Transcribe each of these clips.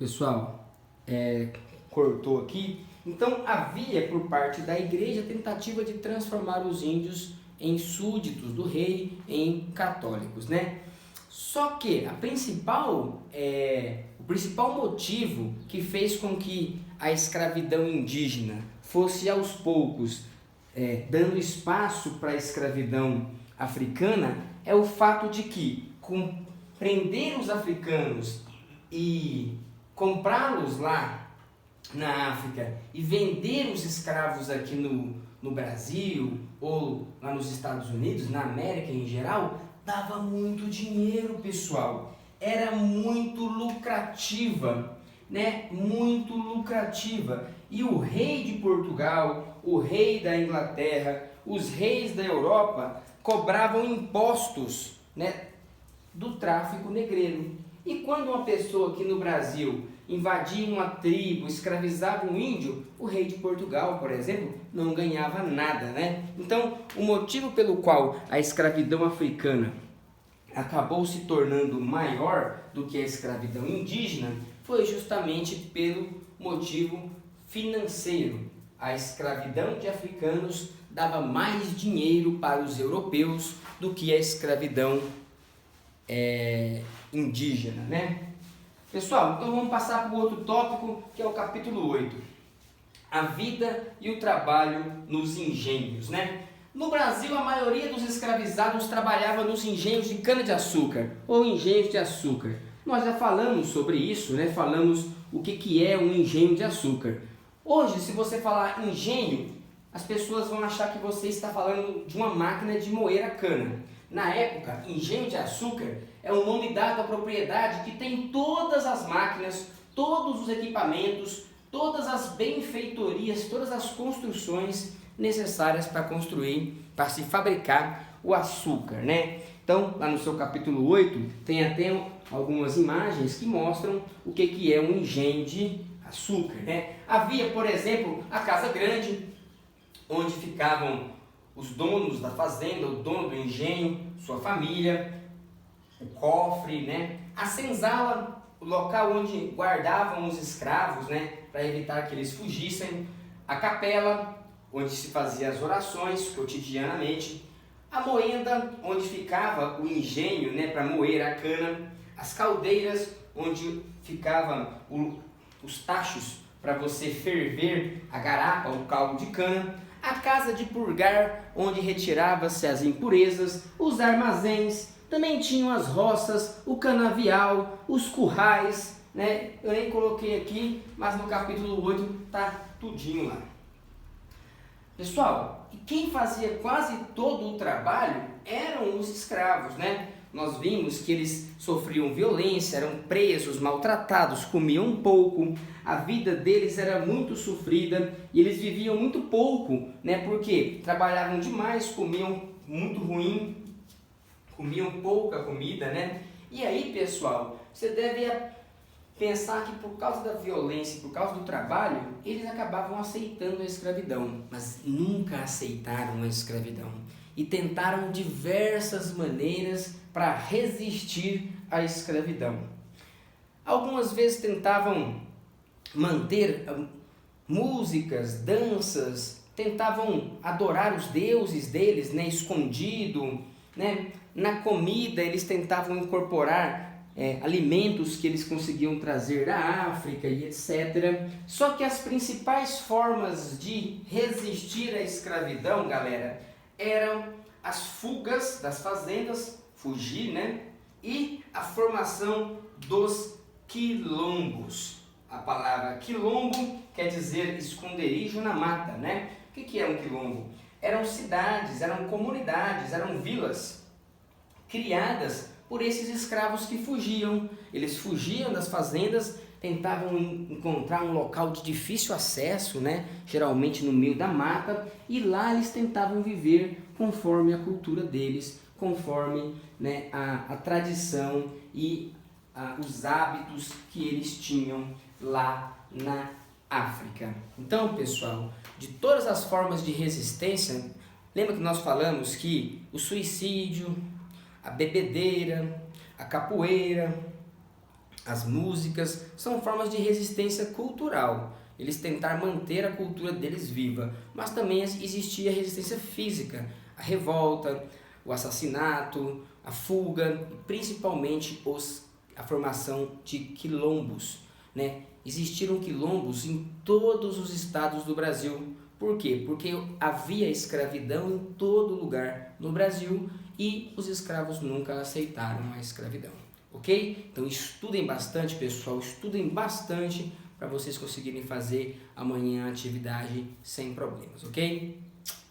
Pessoal, cortou aqui. Então havia por parte da igreja tentativa de transformar os índios em súditos do rei, em católicos, né? Só que o principal motivo que fez com que a escravidão indígena fosse aos poucos dando espaço para a escravidão africana é o fato de que prender os africanos e comprá-los lá na África e vender os escravos aqui no Brasil ou lá nos Estados Unidos, na América em geral, dava muito dinheiro, pessoal. Era muito lucrativa, né? Muito lucrativa. E o rei de Portugal, o rei da Inglaterra, os reis da Europa cobravam impostos, né, do tráfico negreiro. E quando uma pessoa aqui no Brasil invadia uma tribo, escravizava um índio, o rei de Portugal, por exemplo, não ganhava nada, né? Então, o motivo pelo qual a escravidão africana acabou se tornando maior do que a escravidão indígena foi justamente pelo motivo financeiro. A escravidão de africanos dava mais dinheiro para os europeus do que a escravidão indígena, né? Pessoal, então vamos passar para o outro tópico, que é o capítulo 8. A vida e o trabalho nos engenhos, né? No Brasil, a maioria dos escravizados trabalhava nos engenhos de cana-de-açúcar ou engenhos de açúcar. Nós já falamos sobre isso, né? Falamos o que é um engenho de açúcar. Hoje, se você falar engenho, as pessoas vão achar que você está falando de uma máquina de moer a cana. Na época, engenho de açúcar é o nome dado à propriedade que tem todas as máquinas, todos os equipamentos, todas as benfeitorias, todas as construções necessárias para construir, para se fabricar o açúcar, né? Então, lá no seu capítulo 8, tem até algumas imagens que mostram o que é um engenho de açúcar, né? Havia, por exemplo, a casa grande, onde ficavam os donos da fazenda, o dono do engenho, sua família, o cofre, né? A senzala, o local onde guardavam os escravos, né? Para evitar que eles fugissem. A capela, onde se fazia as orações cotidianamente. A moenda, onde ficava o engenho, né? Para moer a cana. As caldeiras, onde ficavam os tachos para você ferver a garapa, o caldo de cana. A casa de purgar, onde retirava-se as impurezas, os armazéns, também tinham as roças, o canavial, os currais, né? Eu nem coloquei aqui, mas no capítulo 8 tá tudinho lá. Pessoal, e quem fazia quase todo o trabalho eram os escravos, né? Nós vimos que eles sofriam violência, eram presos, maltratados, comiam pouco, a vida deles era muito sofrida e eles viviam muito pouco, né? Porque trabalhavam demais, comiam muito ruim, comiam pouca comida, né? E aí, pessoal, você deve pensar que por causa da violência, por causa do trabalho, eles acabavam aceitando a escravidão, mas nunca aceitaram a escravidão e tentaram diversas maneiras para resistir à escravidão. Algumas vezes tentavam manter músicas, danças, tentavam adorar os deuses deles, né, escondido, né? Na comida eles tentavam incorporar alimentos que eles conseguiam trazer da África e etc. Só que as principais formas de resistir à escravidão, galera, eram as fugas das fazendas, fugir, né? E a formação dos quilombos. A palavra quilombo quer dizer esconderijo na mata, né? O que é um quilombo? Eram cidades, eram comunidades, eram vilas criadas por esses escravos que fugiam. Eles fugiam das fazendas, tentavam encontrar um local de difícil acesso, né? Geralmente no meio da mata, e lá eles tentavam viver conforme a cultura deles, conforme, né, a tradição e os hábitos que eles tinham lá na África. Então, pessoal, de todas as formas de resistência, lembra que nós falamos que o suicídio, a bebedeira, a capoeira, as músicas, são formas de resistência cultural. Eles tentaram manter a cultura deles viva, mas também existia resistência física, a revolta, o assassinato, a fuga e principalmente a formação de quilombos, né? Existiram quilombos em todos os estados do Brasil. Por quê? Porque havia escravidão em todo lugar no Brasil e os escravos nunca aceitaram a escravidão, ok? Então estudem bastante, pessoal, estudem bastante para vocês conseguirem fazer amanhã a atividade sem problemas, ok?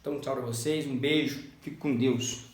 Então tchau para vocês, um beijo, fique com Deus.